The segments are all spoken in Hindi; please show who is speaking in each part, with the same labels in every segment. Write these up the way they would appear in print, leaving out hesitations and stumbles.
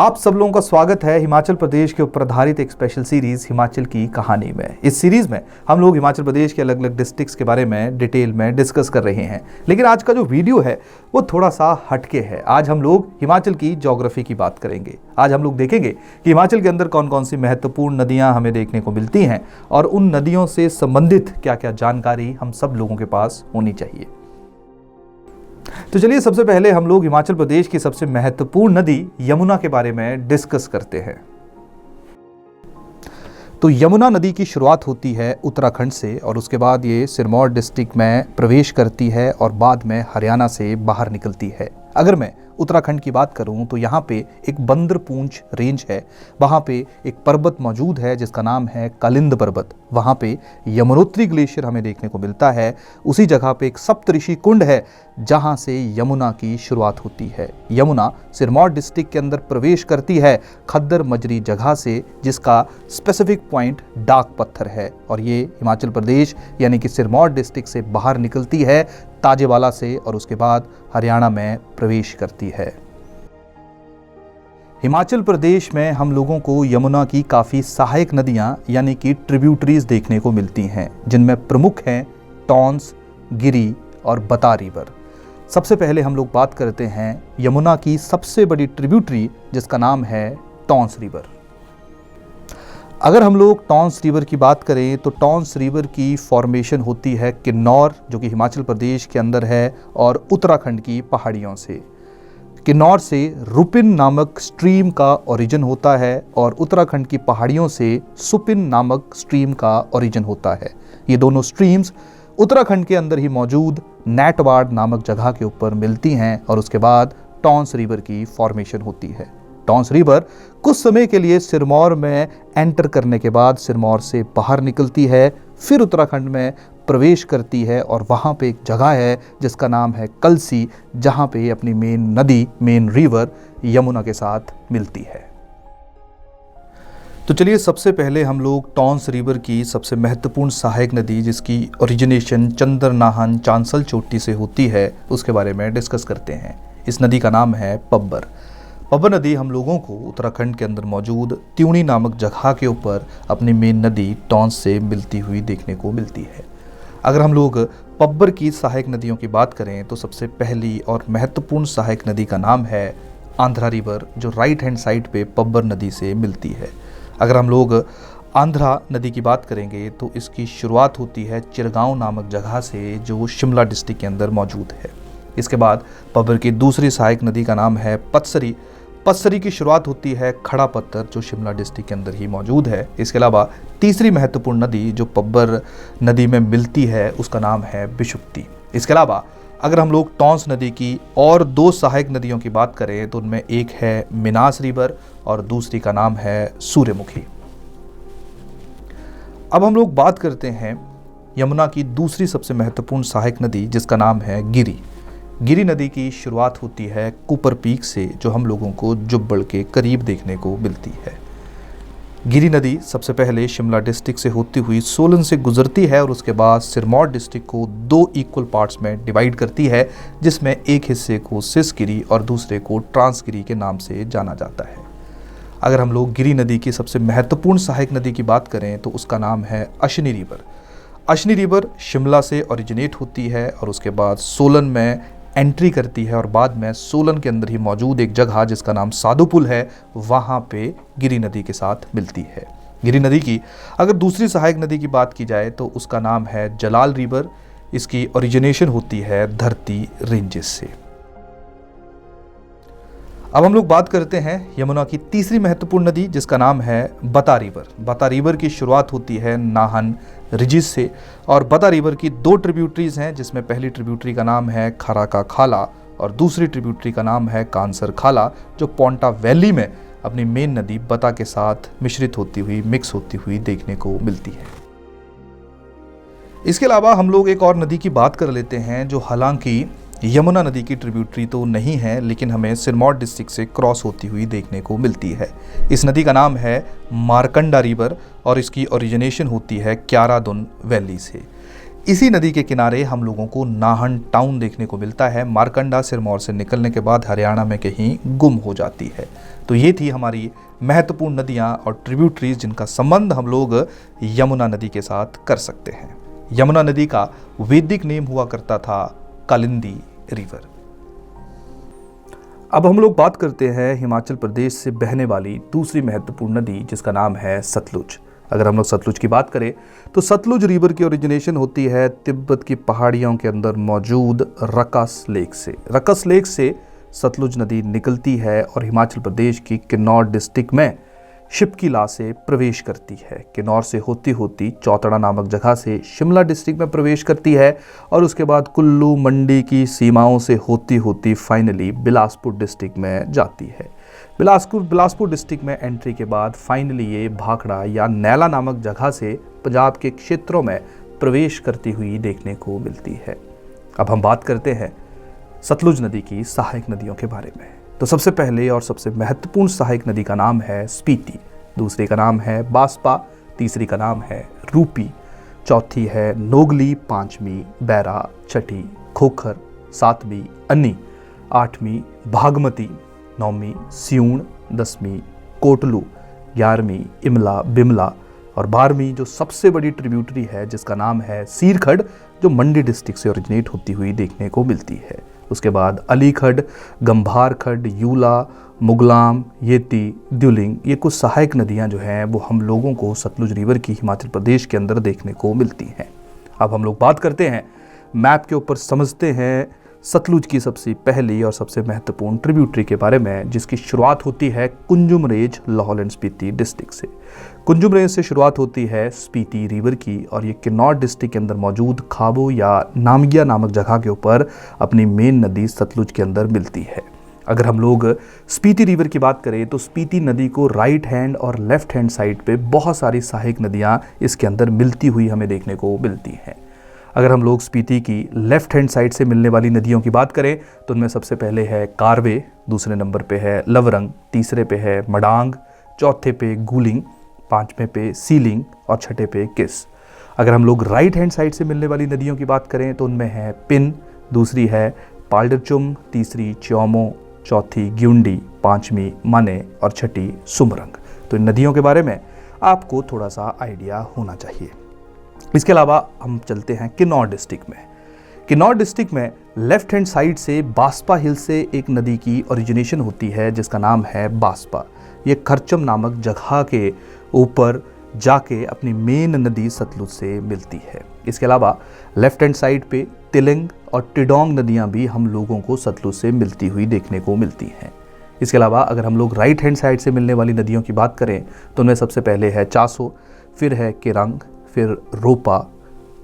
Speaker 1: आप सब लोगों का स्वागत है हिमाचल प्रदेश के ऊपर आधारित एक स्पेशल सीरीज हिमाचल की कहानी में। इस सीरीज में हम लोग हिमाचल प्रदेश के अलग अलग डिस्ट्रिक्ट्स के बारे में डिटेल में डिस्कस कर रहे हैं। लेकिन आज का जो वीडियो है वो थोड़ा सा हटके है। आज हम लोग हिमाचल की ज्योग्राफी की बात करेंगे। आज हम लोग देखेंगे कि हिमाचल के अंदर कौन कौन सी महत्वपूर्ण नदियां हमें देखने को मिलती हैं और उन नदियों से संबंधित क्या क्या जानकारी हम सब लोगों के पास होनी चाहिए। तो चलिए सबसे पहले हम लोग हिमाचल प्रदेश की सबसे महत्वपूर्ण नदी यमुना के बारे में डिस्कस करते हैं। तो यमुना नदी की शुरुआत होती है उत्तराखंड से और उसके बाद ये सिरमौर डिस्ट्रिक्ट में प्रवेश करती है और बाद में हरियाणा से बाहर निकलती है। अगर मैं उत्तराखंड की बात करूं तो यहाँ पे एक बंदरपूंछ रेंज है, वहाँ पे एक पर्वत मौजूद है जिसका नाम है कालिंद पर्वत। वहाँ पे यमुनोत्री ग्लेशियर हमें देखने को मिलता है। उसी जगह पे एक सप्तऋषि कुंड है जहाँ से यमुना की शुरुआत होती है। यमुना सिरमौर डिस्ट्रिक्ट के अंदर प्रवेश करती है खद्दर मजरी जगह से, जिसका स्पेसिफिक पॉइंट डाक पत्थर है और ये हिमाचल प्रदेश यानी कि सिरमौर डिस्ट्रिक्ट से बाहर निकलती है ताजेवाला से और उसके बाद हरियाणा में प्रवेश करती है। हिमाचल प्रदेश में हम लोगों को यमुना की काफ़ी सहायक नदियां यानी कि ट्रिब्यूटरीज देखने को मिलती हैं, जिनमें प्रमुख हैं टॉन्स, गिरी और बता रिवर। सबसे पहले हम लोग बात करते हैं यमुना की सबसे बड़ी ट्रिब्यूटरी जिसका नाम है टॉन्स रिवर। अगर हम लोग टॉन्स रिवर की बात करें तो टॉन्स रिवर की फॉर्मेशन होती है किन्नौर, जो कि हिमाचल प्रदेश के अंदर है, और उत्तराखंड की पहाड़ियों से। किन्नौर से रुपिन नामक स्ट्रीम का ओरिजिन होता है और उत्तराखंड की पहाड़ियों से सुपिन नामक स्ट्रीम का ओरिजिन होता है। ये दोनों स्ट्रीम्स उत्तराखंड के अंदर ही मौजूद नैटवाड़ नामक जगह के ऊपर मिलती हैं और उसके बाद टॉन्स रिवर की फॉर्मेशन होती है। टॉन्स रिवर कुछ समय के लिए सिरमौर में एंटर करने के बाद सिरमौर से बाहर निकलती है, फिर उत्तराखंड में प्रवेश करती है और वहाँ पे एक जगह है जिसका नाम है कलसी, जहाँ पे अपनी मेन नदी, मेन रिवर यमुना के साथ मिलती है। तो चलिए सबसे पहले हम लोग टॉन्स रिवर की सबसे महत्वपूर्ण सहायक नदी जिसकी ओरिजिनेशन चंद्रनाहन चांसल चोटी से होती है उसके बारे में डिस्कस करते हैं। इस नदी का नाम है पब्बर। पब्बर नदी हम लोगों को उत्तराखंड के अंदर मौजूद त्यूणी नामक जगह के ऊपर अपनी मेन नदी टॉन्स से मिलती हुई देखने को मिलती है। अगर हम लोग पब्बर की सहायक नदियों की बात करें तो सबसे पहली और महत्वपूर्ण सहायक नदी का नाम है आंध्रा रिवर, जो राइट हैंड साइड पे पब्बर नदी से मिलती है। अगर हम लोग आंध्रा नदी की बात करेंगे तो इसकी शुरुआत होती है चिरगांव नामक जगह से, जो शिमला डिस्ट्रिक्ट के अंदर मौजूद है। इसके बाद पब्बर की दूसरी सहायक नदी का नाम है पत्सरी। पत्सरी की शुरुआत होती है खड़ा पत्थर, जो शिमला डिस्ट्रिक्ट के अंदर ही मौजूद है। इसके अलावा तीसरी महत्वपूर्ण नदी जो पब्बर नदी में मिलती है उसका नाम है बिशुप्ती। इसके अलावा अगर हम लोग टॉन्स नदी की और दो सहायक नदियों की बात करें तो उनमें एक है मिनास रिवर और दूसरी का नाम है सूर्यमुखी। अब हम लोग बात करते हैं यमुना की दूसरी सबसे महत्वपूर्ण सहायक नदी जिसका नाम है गिरी। गिरी नदी की शुरुआत होती है कुपर पीक से, जो हम लोगों को जुब्बड़ के करीब देखने को मिलती है। गिरी नदी सबसे पहले शिमला डिस्ट्रिक्ट से होती हुई सोलन से गुजरती है और उसके बाद सिरमौर डिस्ट्रिक्ट को दो इक्वल पार्ट्स में डिवाइड करती है, जिसमें एक हिस्से को सिसगिरी और दूसरे को ट्रांसगिरी के नाम से जाना जाता है। अगर हम लोग गिरी नदी की सबसे महत्वपूर्ण सहायक नदी की बात करें तो उसका नाम है अश्नी रिवर। अश्नी रिवर शिमला से ओरिजिनेट होती है और उसके बाद सोलन में एंट्री करती है और बाद में सोलन के अंदर ही मौजूद एक जगह जिसका नाम साधुपुल है, वहाँ पे गिरी नदी के साथ मिलती है। गिरी नदी की अगर दूसरी सहायक नदी की बात की जाए तो उसका नाम है जलाल रिवर। इसकी ओरिजिनेशन होती है धरती रेंजेस से। अब हम लोग बात करते हैं यमुना की तीसरी महत्वपूर्ण नदी जिसका नाम है बता रिवर। बता रिवर की शुरुआत होती है नाहन रिजिस से और बता रिवर की दो ट्रिब्यूटरीज हैं, जिसमें पहली ट्रिब्यूटरी का नाम है खरा का खाला और दूसरी ट्रिब्यूटरी का नाम है कांसर खाला, जो पोंटा वैली में अपनी मेन नदी बता के साथ मिश्रित होती हुई, मिक्स होती हुई देखने को मिलती है। इसके अलावा हम लोग एक और नदी की बात कर लेते हैं जो हालांकि यमुना नदी की ट्रिब्यूटरी तो नहीं है, लेकिन हमें सिरमौर डिस्ट्रिक्ट से क्रॉस होती हुई देखने को मिलती है। इस नदी का नाम है मारकंडा रिवर और इसकी ओरिजिनेशन होती है क्यारादुन वैली से। इसी नदी के किनारे हम लोगों को नाहन टाउन देखने को मिलता है। मारकंडा सिरमौर से निकलने के बाद हरियाणा में कहीं गुम हो जाती है। तो ये थी हमारी महत्वपूर्ण नदियाँ और ट्रिब्यूटरीज जिनका संबंध हम लोग यमुना नदी के साथ कर सकते हैं। यमुना नदी का वैदिक नेम हुआ करता था कालिंदी रिवर। अब हम लोग बात करते हैं हिमाचल प्रदेश से बहने वाली दूसरी महत्वपूर्ण नदी जिसका नाम है सतलुज। अगर हम लोग सतलुज की बात करें तो सतलुज रिवर की ओरिजिनेशन होती है तिब्बत की पहाड़ियों के अंदर मौजूद रकास लेक से। रकास लेक से सतलुज नदी निकलती है और हिमाचल प्रदेश की किन्नौर डिस्ट्रिक्ट में शिपकिला से प्रवेश करती है। किन्नौर से होती होती चौतड़ा नामक जगह से शिमला डिस्ट्रिक्ट में प्रवेश करती है और उसके बाद कुल्लू मंडी की सीमाओं से होती होती फाइनली बिलासपुर डिस्ट्रिक्ट में जाती है। बिलासपुर डिस्ट्रिक्ट में एंट्री के बाद फाइनली ये भाखड़ा या नैला नामक जगह से पंजाब के क्षेत्रों में प्रवेश करती हुई देखने को मिलती है। अब हम बात करते हैं सतलुज नदी की सहायक नदियों के बारे में। तो सबसे पहले और सबसे महत्वपूर्ण सहायक नदी का नाम है स्पीति, दूसरी का नाम है बास्पा, तीसरी का नाम है रूपी, चौथी है नोगली, पांचवी बैरा, छठी खोखर, सातवीं अन्नी, आठवीं भागमती, नौवीं सियूण, 10वीं कोटलू, 11वीं इमला बिमला और 12वीं जो सबसे बड़ी ट्रिब्यूटरी है जिसका नाम है सीरखड़ जो मंडी डिस्ट्रिक्ट से ओरिजिनेट होती हुई देखने को मिलती है। उसके बाद अलीखड़, गंभार खड़, यूला, मुगलाम, येती, द्युलिंग, ये कुछ सहायक नदियां जो हैं वो हम लोगों को सतलुज रिवर की हिमाचल प्रदेश के अंदर देखने को मिलती हैं। अब हम लोग बात करते हैं मैप के ऊपर, समझते हैं सतलुज की सबसे पहली और सबसे महत्वपूर्ण ट्रिब्यूटरी के बारे में जिसकी शुरुआत होती है Kunzum range, Lahaul and Spiti district से। कुंजुम रेंज से शुरुआत होती है स्पीति रिवर की और ये किन्नौर डिस्ट्रिक्ट के अंदर मौजूद खाबो या नामगिया नामक जगह के ऊपर अपनी मेन नदी सतलुज के अंदर मिलती है। अगर हम लोग स्पीति रिवर की बात करें तो स्पीति नदी को राइट हैंड और लेफ्ट हैंड साइड पे बहुत सारी सहायक नदियाँ इसके अंदर मिलती हुई हमें देखने को मिलती हैं। अगर हम लोग स्पीति की लेफ्ट हैंड साइड से मिलने वाली नदियों की बात करें तो उनमें सबसे पहले है कारवे, दूसरे नंबर पे है लवरंग, तीसरे पे है मडांग, चौथे पे गूलिंग, पांचवें पे सीलिंग और छठे पे किस। अगर हम लोग राइट हैंड साइड से मिलने वाली नदियों की बात करें तो उनमें है पिन, दूसरी है पाल्डरचुम, तीसरी च्योमो, चौथी ग्युंडी, पांचवी माने और छठी सुमरंग। तो इन नदियों के बारे में आपको थोड़ा सा आइडिया होना चाहिए। इसके अलावा हम चलते हैं किन्नौर डिस्ट्रिक्ट में। किन्नौर डिस्ट्रिक्ट में लेफ्ट हैंड साइड से बास्पा हिल से एक नदी की ओरिजिनेशन होती है जिसका नाम है बास्पा। ये खरचम नामक जगह के ऊपर जाके अपनी मेन नदी सतलुज से मिलती है। इसके अलावा लेफ्ट हैंड साइड पे तिलिंग और टिडोंग नदियां भी हम लोगों को सतलुज से मिलती हुई देखने को मिलती हैं। इसके अलावा अगर हम लोग राइट हैंड साइड से मिलने वाली नदियों की बात करें तो उनमें सबसे पहले है चासो, फिर है केरंग, फिर रोपा,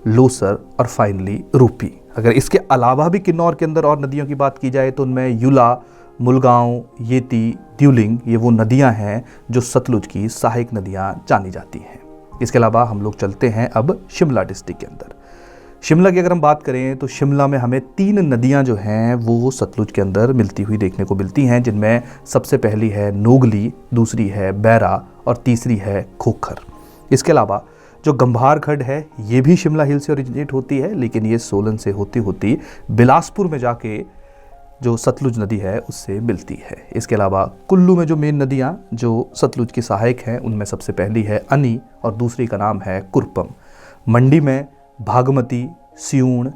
Speaker 1: लोसर और फाइनली रूपी। अगर इसके अलावा भी किन्नौर के अंदर और नदियों की बात की जाए तो उनमें यूला, मुलगांव, येती, द्युलिंग ये वो नदियां हैं जो सतलुज की सहायक नदियां जानी जाती हैं। इसके अलावा हम लोग चलते हैं अब शिमला डिस्ट्रिक्ट के अंदर। शिमला की अगर हम बात करें तो शिमला में हमें 3 नदियां जो हैं वो सतलुज के अंदर मिलती हुई देखने को मिलती हैं जिनमें सबसे पहली है नोगली, दूसरी है बैरा और तीसरी है खोखर। इसके अलावा जो गंभार खड़ है ये भी शिमला हिल से ओरिजिनेट होती है लेकिन ये सोलन से होती होती बिलासपुर में जाके जो सतलुज नदी है उससे मिलती है। इसके अलावा कुल्लू में जो मेन नदियाँ जो सतलुज की सहायक हैं उनमें सबसे पहली है अनी और दूसरी का नाम है कुरपम। मंडी में भागमती, सियूण,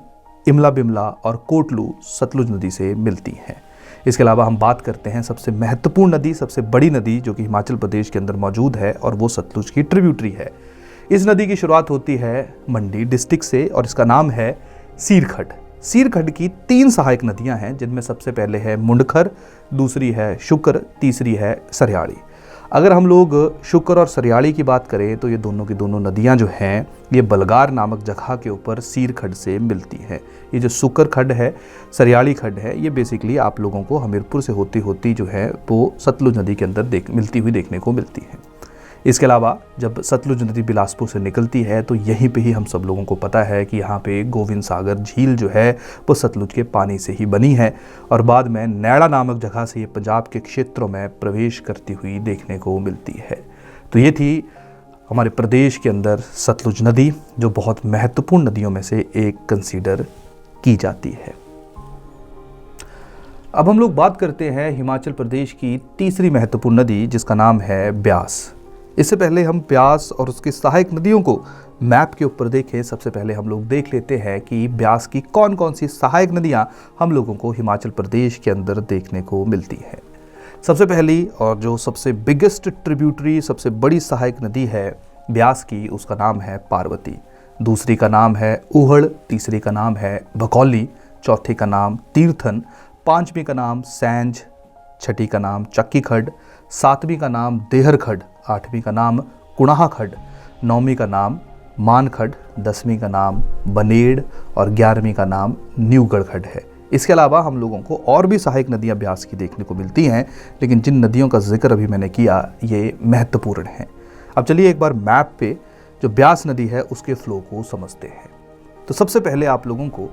Speaker 1: इमला बिमला और कोटलू सतलुज नदी से मिलती हैं। इसके अलावा हम बात करते हैं सबसे महत्वपूर्ण नदी, सबसे बड़ी नदी जो कि हिमाचल प्रदेश के अंदर मौजूद है और वो सतलुज की ट्रिब्यूटरी है। इस नदी की शुरुआत होती है मंडी डिस्ट्रिक्ट से और इसका नाम है सीरखड़। सीरखड़ की 3 सहायक नदियां हैं जिनमें सबसे पहले है मुंडखर, दूसरी है शुक्र, तीसरी है सरयाड़ी। अगर हम लोग शुक्र और सरयाड़ी की बात करें तो ये दोनों की दोनों नदियां जो हैं ये बलगार नामक जगह के ऊपर सीरखड़ से मिलती हैं। ये जो शुक्र खड्ड है, सरयाड़ी खड्ड है, ये बेसिकली आप लोगों को हमीरपुर से होती होती जो है वो सतलुज नदी के अंदर मिलती हुई देखने को मिलती है। इसके अलावा जब सतलुज नदी बिलासपुर से निकलती है तो यहीं पे ही हम सब लोगों को पता है कि यहाँ पे गोविंद सागर झील जो है वो सतलुज के पानी से ही बनी है और बाद में नैड़ा नामक जगह से ये पंजाब के क्षेत्रों में प्रवेश करती हुई देखने को मिलती है। तो ये थी हमारे प्रदेश के अंदर सतलुज नदी जो बहुत महत्वपूर्ण नदियों में से एक कंसीडर की जाती है। अब हम लोग बात करते हैं हिमाचल प्रदेश की तीसरी महत्वपूर्ण नदी जिसका नाम है ब्यास। इससे पहले हम ब्यास और उसकी सहायक नदियों को मैप के ऊपर देखें, सबसे पहले हम लोग देख लेते हैं कि ब्यास की कौन कौन सी सहायक नदियां हम लोगों को हिमाचल प्रदेश के अंदर देखने को मिलती हैं। सबसे पहली और जो सबसे बिगेस्ट ट्रिब्यूटरी, सबसे बड़ी सहायक नदी है ब्यास की, उसका नाम है पार्वती। दूसरी का नाम है ऊहड़, तीसरी का नाम है भकौली, चौथी का नाम तीर्थन, पांचवी का नाम सैंज, छठी का नाम चक्की खड्ड, सातवीं का नाम देहर खड्ड, आठवीं का नाम कुणाहा खड्ड, नौवीं का नाम मान खड्ड, 10वीं का नाम बनेड़ और 11वीं का नाम न्यूगढ़ खड्ड है। इसके अलावा हम लोगों को और भी सहायक नदियां ब्यास की देखने को मिलती हैं, लेकिन जिन नदियों का जिक्र अभी मैंने किया ये महत्वपूर्ण हैं। अब चलिए एक बार मैप पे जो ब्यास नदी है उसके फ्लो को समझते हैं। तो सबसे पहले आप लोगों को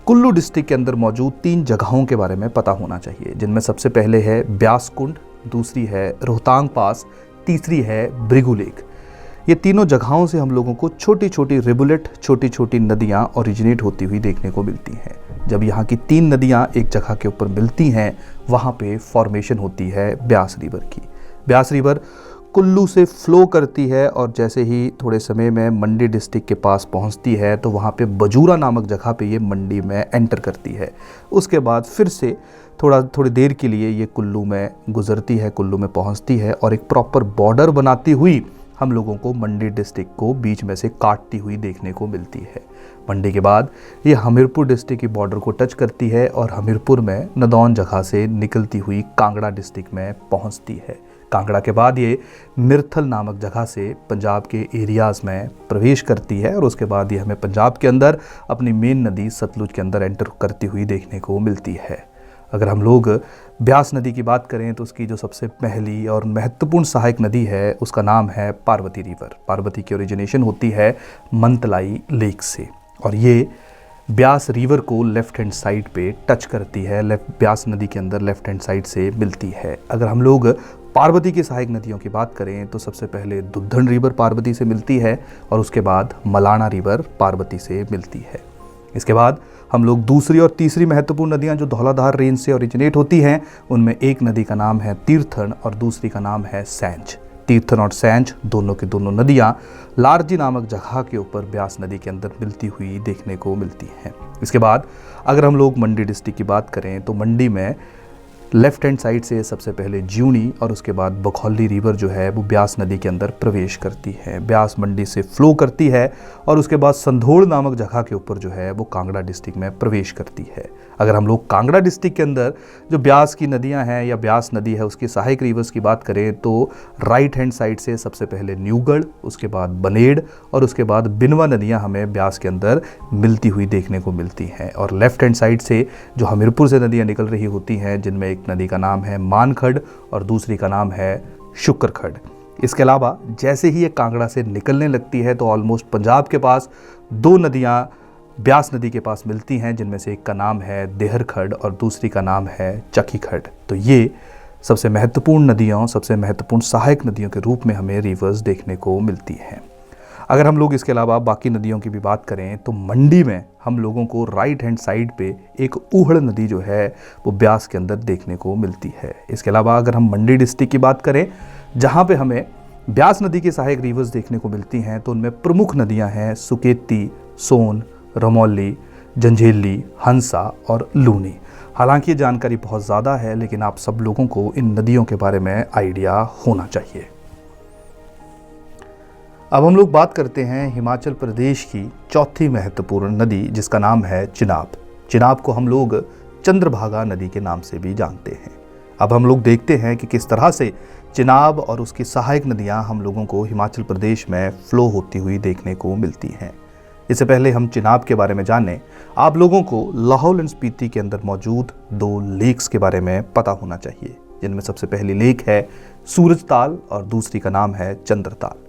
Speaker 1: कुल्लू डिस्ट्रिक्ट के अंदर मौजूद 3 जगहों के बारे में पता होना चाहिए, जिनमें सबसे पहले है ब्यास कुंड, दूसरी है रोहतांग पास, तीसरी है भृगु लेक। ये तीनों जगहों से हम लोगों को छोटी छोटी रिबुलेट, छोटी छोटी नदियाँ ओरिजिनेट होती हुई देखने को मिलती हैं। जब यहाँ की 3 नदियाँ एक जगह के ऊपर मिलती हैं, वहाँ पे फॉर्मेशन होती है ब्यास रिवर की। ब्यास रिवर कुल्लू से फ्लो करती है और जैसे ही थोड़े समय में मंडी डिस्ट्रिक्ट के पास पहुंचती है तो वहां पे बजूरा नामक जगह पे ये मंडी में एंटर करती है। उसके बाद फिर से थोड़ी देर के लिए ये कुल्लू में गुजरती है, कुल्लू में पहुंचती है और एक प्रॉपर बॉर्डर बनाती हुई हम लोगों को मंडी डिस्ट्रिक्ट को बीच में से काटती हुई देखने को मिलती है। मंडी के बाद ये हमीरपुर डिस्ट्रिक्ट की बॉर्डर को टच करती है और हमीरपुर में नदौन जगह से निकलती हुई कांगड़ा डिस्ट्रिक्ट में पहुंचती है। कांगड़ा के बाद ये मिर्थल नामक जगह से पंजाब के एरियाज़ में प्रवेश करती है और उसके बाद ये हमें पंजाब के अंदर अपनी मेन नदी सतलुज के अंदर एंटर करती हुई देखने को मिलती है। अगर हम लोग ब्यास नदी की बात करें तो उसकी जो सबसे पहली और महत्वपूर्ण सहायक नदी है उसका नाम है पार्वती रिवर। पार्वती की ओरिजिनेशन होती है मंतलाई लेक से और ये ब्यास रिवर को लेफ्ट हैंड साइड पे टच करती है, ब्यास नदी के अंदर लेफ्ट हैंड साइड से मिलती है। अगर हम लोग पार्वती की सहायक नदियों की बात करें तो सबसे पहले दुद्धन रिवर पार्वती से मिलती है और उसके बाद मलाना रिवर पार्वती से मिलती है। इसके बाद हम लोग दूसरी और तीसरी महत्वपूर्ण नदियां जो धौलाधार रेंज से ओरिजिनेट होती हैं, उनमें एक नदी का नाम है तीर्थन और दूसरी का नाम है सैंज। तीर्थन और सैंज दोनों की दोनों नदियां लारजी नामक जगह के ऊपर ब्यास नदी के अंदर मिलती हुई देखने को मिलती हैं। इसके बाद अगर हम लोग मंडी डिस्ट्रिक्ट की बात करें तो मंडी में लेफ्ट हैंड साइड से सबसे पहले ज्यूनी और उसके बाद भकौली रिवर जो है वो ब्यास नदी के अंदर प्रवेश करती है। ब्यास मंडी से फ्लो करती है और उसके बाद संधोड़ नामक जगह के ऊपर जो है वो कांगड़ा डिस्ट्रिक्ट में प्रवेश करती है। अगर हम लोग कांगड़ा डिस्ट्रिक्ट के अंदर जो ब्यास की नदियां हैं या ब्यास नदी है उसकी सहायक रिवर्स की बात करें तो राइट हैंड साइड से सबसे पहले न्यूगढ़, उसके बाद बनेड़ और उसके बाद बिनवा नदियां हमें ब्यास के अंदर मिलती हुई देखने को मिलती हैं। और लेफ्ट हैंड साइड से जो हमीरपुर से नदियां निकल रही होती हैं, जिनमें एक नदी का नाम है मान खड्ड और दूसरी का नाम है शुक्र खड्ड। इसके अलावा जैसे ही ये कांगड़ा से निकलने लगती है तो ऑलमोस्ट पंजाब के पास 2 नदियां ब्यास नदी के पास मिलती हैं, जिनमें से एक का नाम है देहर खड्ड और दूसरी का नाम है चक्की खड्ड। तो ये सबसे महत्वपूर्ण नदियों, सबसे महत्वपूर्ण सहायक नदियों के रूप में हमें रिवर्स देखने को मिलती हैं। अगर हम लोग इसके अलावा बाकी नदियों की भी बात करें तो मंडी में हम लोगों को राइट हैंड साइड पे एक ऊहड़ नदी जो है वो ब्यास के अंदर देखने को मिलती है। इसके अलावा अगर हम मंडी डिस्ट्रिक्ट की बात करें जहाँ पे हमें ब्यास नदी की सहायक रिवर्स देखने को मिलती हैं, तो उनमें प्रमुख नदियाँ हैं सुकेती, सोन, रमौली, जंझेली, हंसा और लूनी। हालांकि ये जानकारी बहुत ज़्यादा है, लेकिन आप सब लोगों को इन नदियों के बारे में आइडिया होना चाहिए। अब हम लोग बात करते हैं हिमाचल प्रदेश की चौथी महत्वपूर्ण नदी जिसका नाम है चिनाब। चिनाब को हम लोग चंद्रभागा नदी के नाम से भी जानते हैं। अब हम लोग देखते हैं कि किस तरह से चिनाब और उसकी सहायक नदियां हम लोगों को हिमाचल प्रदेश में फ्लो होती हुई देखने को मिलती हैं। इससे पहले हम चिनाब के बारे में जानें, आप लोगों को लाहौल एंड स्पीति के अंदर मौजूद 2 लेक्स के बारे में पता होना चाहिए, जिनमें सबसे पहली लेक है सूरजताल और दूसरी का नाम है चंद्रताल।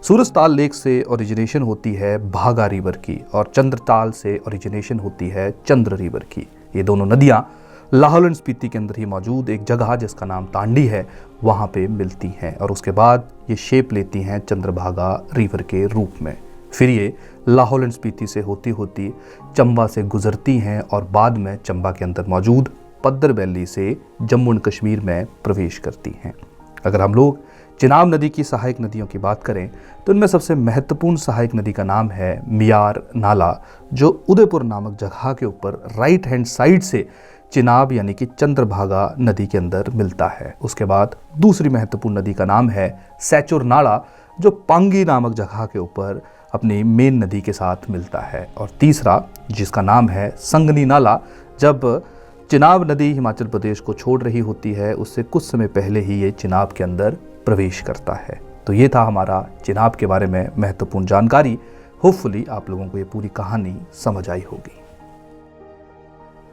Speaker 1: सूरजताल लेक से ओरिजिनेशन होती है भागा रिवर की और चंद्रताल से ओरिजिनेशन होती है चंद्र रिवर की। ये दोनों नदियाँ लाहौल एंड स्पीति के अंदर ही मौजूद एक जगह जिसका नाम तांडी है, वहाँ पे मिलती हैं और उसके बाद ये शेप लेती हैं चंद्रभागा रिवर के रूप में। फिर ये लाहौल एंड स्पीति से होती होती चंबा से गुजरती हैं और बाद में चंबा के अंदर मौजूद पद्दर वैली से जम्मू एंड कश्मीर में प्रवेश करती हैं। अगर हम लोग चिनाब नदी की सहायक नदियों की बात करें तो इनमें सबसे महत्वपूर्ण सहायक नदी का नाम है मियार नाला, जो उदयपुर नामक जगह के ऊपर राइट हैंड साइड से चिनाब यानी कि चंद्रभागा नदी के अंदर मिलता है। उसके बाद दूसरी महत्वपूर्ण नदी का नाम है सैचुर नाला, जो पांगी नामक जगह के ऊपर अपनी मेन नदी के साथ मिलता है। और तीसरा जिसका नाम है संगनी नाला, जब चिनाब नदी हिमाचल प्रदेश को छोड़ रही होती है उससे कुछ समय पहले ही ये चिनाब के अंदर प्रवेश करता है। तो ये था हमारा चिनाब के बारे में महत्वपूर्ण जानकारी। होपफुली आप लोगों को ये पूरी कहानी समझ आई होगी।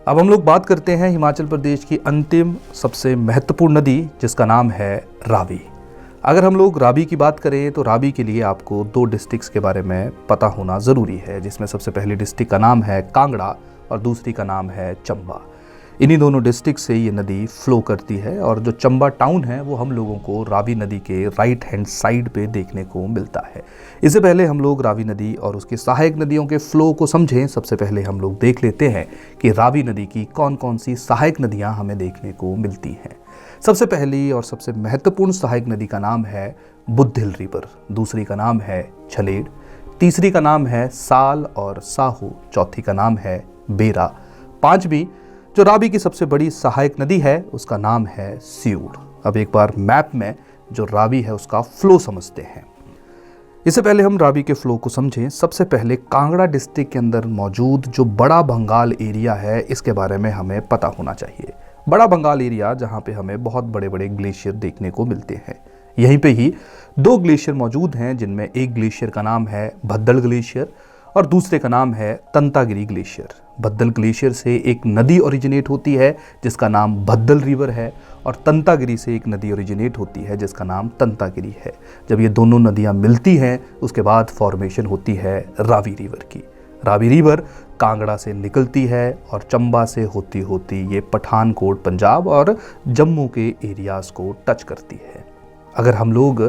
Speaker 1: अब हम लोग बात करते हैं हिमाचल प्रदेश की अंतिम सबसे महत्वपूर्ण नदी जिसका नाम है रावी। अगर हम लोग रावी की बात करें तो रावी के लिए आपको 2 डिस्ट्रिक्ट्स के बारे में पता होना ज़रूरी है, जिसमें सबसे पहली डिस्ट्रिक्ट का नाम है कांगड़ा और दूसरी का नाम है चंबा। इन्हीं दोनों डिस्ट्रिक्ट से ये नदी फ्लो करती है और जो चंबा टाउन है वो हम लोगों को रावी नदी के राइट हैंड साइड पे देखने को मिलता है। इससे पहले हम लोग रावी नदी और उसकी सहायक नदियों के फ्लो को समझें, सबसे पहले हम लोग देख लेते हैं कि रावी नदी की कौन कौन सी सहायक नदियाँ हमें देखने को मिलती हैं। सबसे पहली और सबसे महत्वपूर्ण सहायक नदी का नाम है बुद्धिल रिवर, दूसरी का नाम है छलेड़, तीसरी का नाम है साल और साहू, चौथी का नाम है बेरा, पांचवी जो रावी की सबसे बड़ी सहायक नदी है उसका नाम है सियूड़। अब एक बार मैप में जो रावी है उसका फ्लो समझते हैं। इससे पहले हम रावी के फ्लो को समझें, सबसे पहले कांगड़ा डिस्ट्रिक्ट के अंदर मौजूद जो बड़ा बंगाल एरिया है इसके बारे में हमें पता होना चाहिए। बड़ा बंगाल एरिया जहाँ पे हमें बहुत बड़े बड़े ग्लेशियर देखने को मिलते हैं। यहीं पे ही 2 ग्लेशियर मौजूद हैं, जिनमें एक ग्लेशियर का नाम है भद्दल ग्लेशियर और दूसरे का नाम है तंतागिरी ग्लेशियर। भद्दल ग्लेशियर से एक नदी ओरिजिनेट होती है जिसका नाम भद्दल रिवर है और तंतागिरी से एक नदी ओरिजिनेट होती है जिसका नाम तंतागिरी है। जब ये दोनों नदियाँ मिलती हैं उसके बाद फॉर्मेशन होती है रावी रिवर की। रावी रिवर कांगड़ा से निकलती है और चंबा से होती होती ये पठानकोट पंजाब और जम्मू के एरियाज़ को टच करती है। अगर हम लोग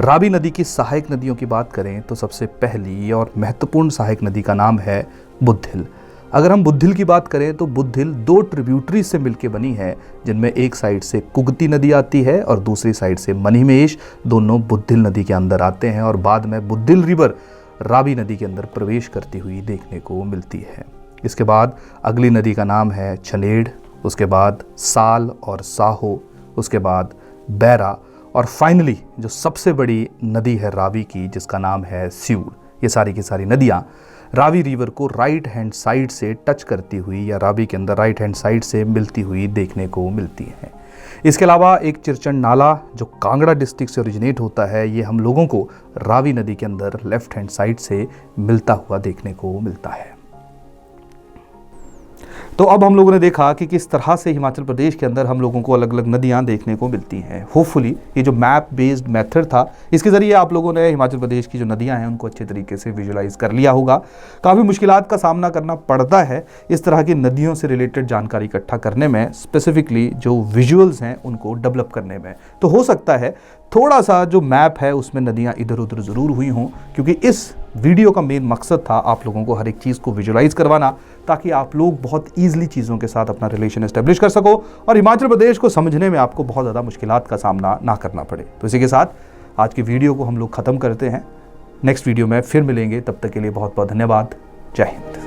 Speaker 1: रावी नदी की सहायक नदियों की बात करें तो सबसे पहली और महत्वपूर्ण सहायक नदी का नाम है बुद्धिल। अगर हम बुद्धिल की बात करें तो बुद्धिल 2 ट्रिब्यूटरी से मिलकर बनी है, जिनमें एक साइड से कुगती नदी आती है और दूसरी साइड से मणिमहेश, दोनों बुद्धिल नदी के अंदर आते हैं और बाद में बुद्धिल रिवर रावी नदी के अंदर प्रवेश करती हुई देखने को मिलती है। इसके बाद अगली नदी का नाम है छलेड़, उसके बाद साल और साहो, उसके बाद बैरा और फाइनली जो सबसे बड़ी नदी है रावी की जिसका नाम है सियूड़। ये सारी की सारी नदियाँ रावी रिवर को राइट हैंड साइड से टच करती हुई या रावी के अंदर राइट हैंड साइड से मिलती हुई देखने को मिलती हैं। इसके अलावा एक चिरचन नाला जो कांगड़ा डिस्ट्रिक्ट से ओरिजिनेट होता है, ये हम लोगों को रावी नदी के अंदर लेफ्ट हैंड साइड से मिलता हुआ देखने को मिलता है। तो अब हम लोगों ने देखा कि किस तरह से हिमाचल प्रदेश के अंदर हम लोगों को अलग अलग नदियां देखने को मिलती हैं। होपफुली ये जो मैप बेस्ड मेथड था इसके ज़रिए आप लोगों ने हिमाचल प्रदेश की जो नदियां हैं उनको अच्छे तरीके से विजुलाइज कर लिया होगा। काफ़ी मुश्किलात का सामना करना पड़ता है इस तरह की नदियों से रिलेटेड जानकारी इकट्ठा करने में, स्पेसिफिकली जो विजुअल्स हैं उनको डेवलप करने में। तो हो सकता है थोड़ा सा जो मैप है उसमें नदियाँ इधर उधर ज़रूर हुई हों, क्योंकि इस वीडियो का मेन मकसद था आप लोगों को हर एक चीज़ को विजुलाइज करवाना, ताकि आप लोग बहुत ईजिली चीज़ों के साथ अपना रिलेशन एस्टेब्लिश कर सको और हिमाचल प्रदेश को समझने में आपको बहुत ज़्यादा मुश्किलात का सामना ना करना पड़े। तो इसी के साथ आज की वीडियो को हम लोग ख़त्म करते हैं। नेक्स्ट वीडियो में फिर मिलेंगे, तब तक के लिए बहुत बहुत धन्यवाद। जय हिंद।